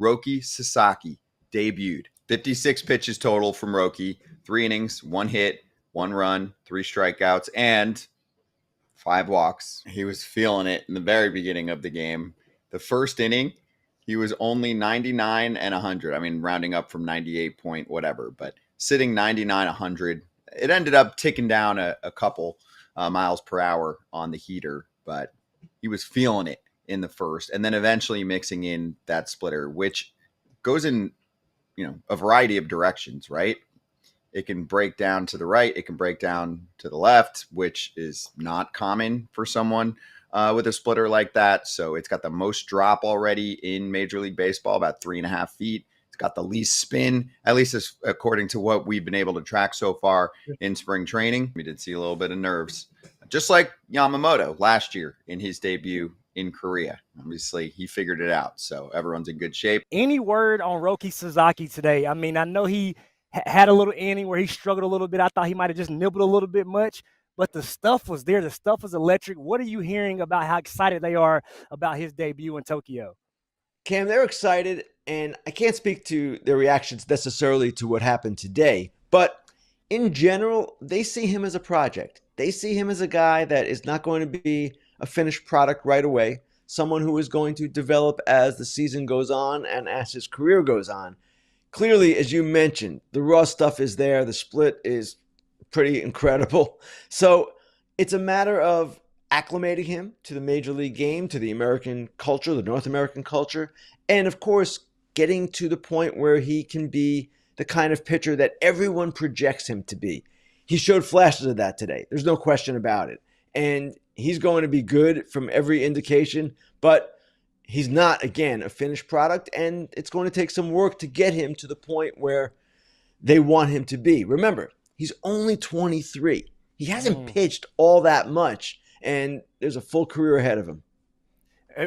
Roki Sasaki debuted. 56 pitches total from Roki, 3 innings, 1 hit, 1 run, 3 strikeouts, and 5 walks. He was feeling it in the very beginning of the game. The first inning, he was only 99 and 100. I mean, rounding up from 98 point whatever, but sitting 99, 100. It ended up ticking down a couple miles per hour on the heater, but he was feeling it in the first, and then eventually mixing in that splitter, which goes in, a variety of directions, right? It can break down to the right. It can break down to the left, which is not common for someone with a splitter like that. So it's got the most drop already in Major League Baseball, about 3.5 feet. It's got the least spin, at least according to what we've been able to track so far in spring training. We did see a little bit of nerves, just like Yamamoto last year in his debut in Korea. Obviously, he figured it out. So everyone's in good shape. Any word on Roki Sasaki today? I mean, I know he had a little inning where he struggled a little bit. I thought he might have just nibbled a little bit much, but the stuff was there. The stuff was electric. What are you hearing about how excited they are about his debut in Tokyo? Cam, they're excited, and I can't speak to their reactions necessarily to what happened today, but in general, they see him as a project. They see him as a guy that is not going to be a finished product right away, someone who is going to develop as the season goes on and as his career goes on. Clearly, as you mentioned, the raw stuff is there. The split is pretty incredible. So it's a matter of acclimating him to the Major League game, to the American culture, the North American culture, and of course, getting to the point where he can be the kind of pitcher that everyone projects him to be. He showed flashes of that today. There's no question about it. And he's going to be good from every indication, but he's not, again, a finished product, and it's going to take some work to get him to the point where they want him to be. Remember, he's only 23. He hasn't pitched all that much, and there's a full career ahead of him.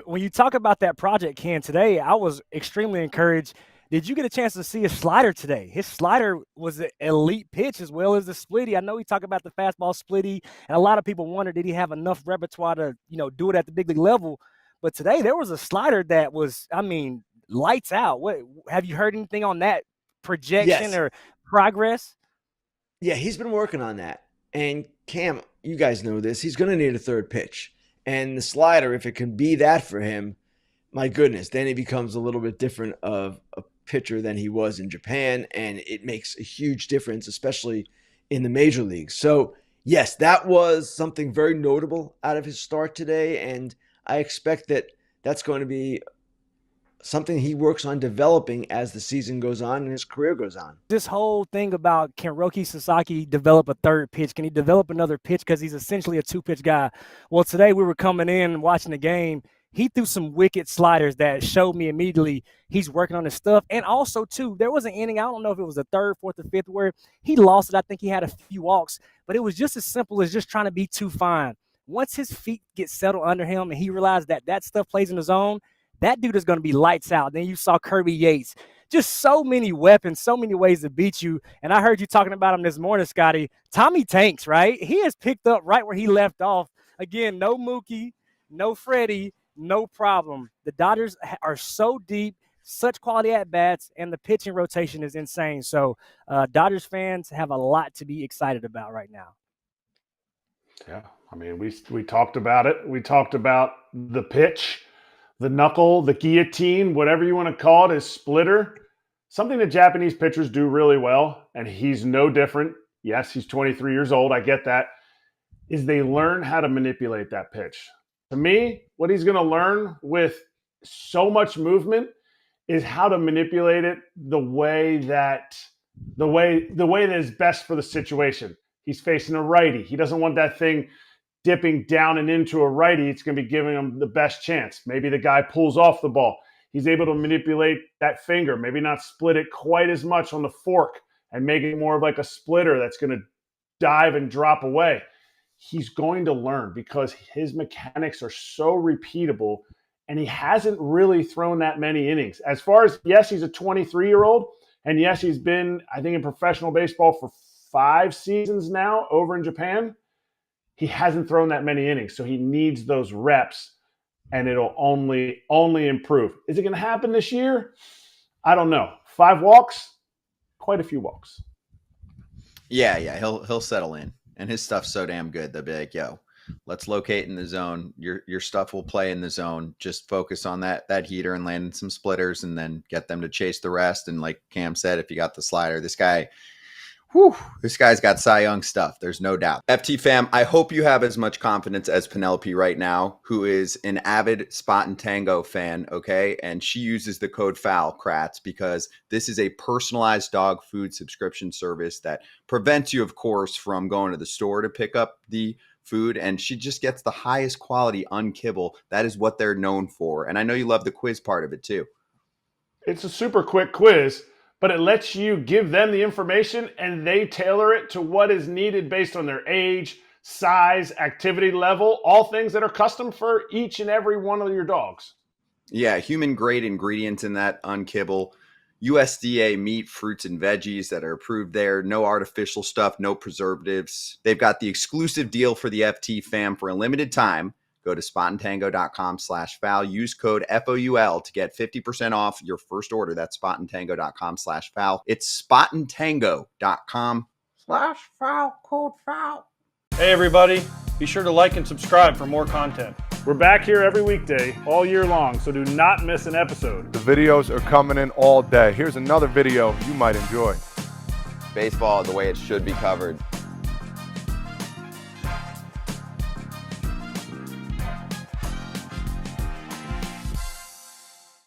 When you talk about that project, Ken, today, I was extremely encouraged. Did you get a chance to see his slider today? His slider was an elite pitch as well as the splitty. I know he talked about the fastball splitty, and a lot of people wonder, did he have enough repertoire to, do it at the big league level? But today there was a slider that was, lights out. What have you heard anything on that projection or progress? Yeah, he's been working on that. And Cam, you guys know this. He's going to need a third pitch. And the slider, if it can be that for him, my goodness, then he becomes a little bit different of a pitcher than he was in Japan. And it makes a huge difference, especially in the major leagues. So, yes, that was something very notable out of his start today. And I expect that that's going to be something he works on developing as the season goes on and his career goes on. This whole thing about, can Roki Sasaki develop a third pitch? Can he develop another pitch? Because he's essentially a 2-pitch guy. Well, today we were coming in and watching the game. He threw some wicked sliders that showed me immediately he's working on his stuff. And also, too, there was an inning, I don't know if it was the third, fourth, or fifth, where he lost it. I think he had a few walks. But it was just as simple as just trying to be too fine. Once his feet get settled under him and he realized that that stuff plays in the zone, that dude is going to be lights out. Then you saw Kirby Yates. Just so many weapons, so many ways to beat you. And I heard you talking about him this morning, Scotty. Tommy Tanks, right? He has picked up right where he left off. Again, no Mookie, no Freddie, no problem. The Dodgers are so deep, such quality at-bats, and the pitching rotation is insane. So Dodgers fans have a lot to be excited about right now. Yeah, I mean, we talked about it. We talked about the pitch, the knuckle, the guillotine, whatever you want to call it, his splitter. Something that Japanese pitchers do really well, and he's no different. Yes, he's 23 years old. I get that. Is they learn how to manipulate that pitch. To me, what he's going to learn with so much movement is how to manipulate it the way that is best for the situation. He's facing a righty. He doesn't want that thing dipping down and into a righty. It's going to be giving him the best chance. Maybe the guy pulls off the ball. He's able to manipulate that finger, maybe not split it quite as much on the fork and make it more of like a splitter that's going to dive and drop away. He's going to learn because his mechanics are so repeatable, and he hasn't really thrown that many innings. As far as, yes, he's a 23-year-old, and yes, he's been, I think, in professional baseball for 5 seasons now over in Japan. He hasn't thrown that many innings, so he needs those reps, and it'll only improve. Is it going to happen this year? I don't know. 5 walks, quite a few walks. Yeah, he'll settle in, and his stuff's so damn good. They'll be like, "Yo, let's locate in the zone. Your stuff will play in the zone. Just focus on that heater and land some splitters, and then get them to chase the rest." And like Cam said, if you got the slider, this guy's got Cy Young stuff. There's no doubt. FT fam, I hope you have as much confidence as Penelope right now, who is an avid Spot and Tango fan, okay? And she uses the code FOUL, Kratz, because this is a personalized dog food subscription service that prevents you, of course, from going to the store to pick up the food. And she just gets the highest quality unkibble. That is what they're known for. And I know you love the quiz part of it too. It's a super quick quiz, but it lets you give them the information and they tailor it to what is needed based on their age, size, activity level, all things that are custom for each and every one of your dogs. Yeah, human grade ingredients in that unkibble, USDA meat, fruits, and veggies that are approved there. No artificial stuff, no preservatives. They've got the exclusive deal for the FT fam for a limited time. Go to spotandtango.com/foul. Use code FOUL to get 50% off your first order. That's spotandtango.com/foul. It's spotandtango.com/foul, code FOUL. Hey everybody, be sure to like and subscribe for more content. We're back here every weekday, all year long, so do not miss an episode. The videos are coming in all day. Here's another video you might enjoy. Baseball the way it should be covered.